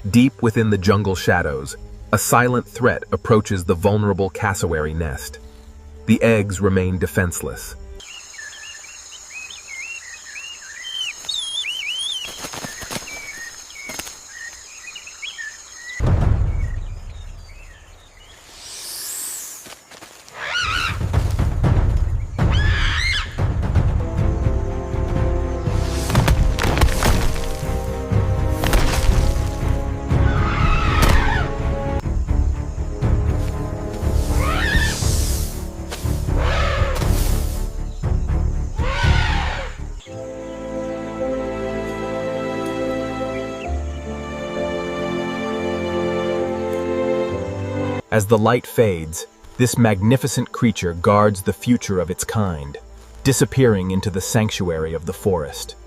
Deep within the jungle shadows, a silent threat approaches the vulnerable cassowary nest. The eggs remain defenseless. As the light fades, this magnificent creature guards the future of its kind, disappearing into the sanctuary of the forest.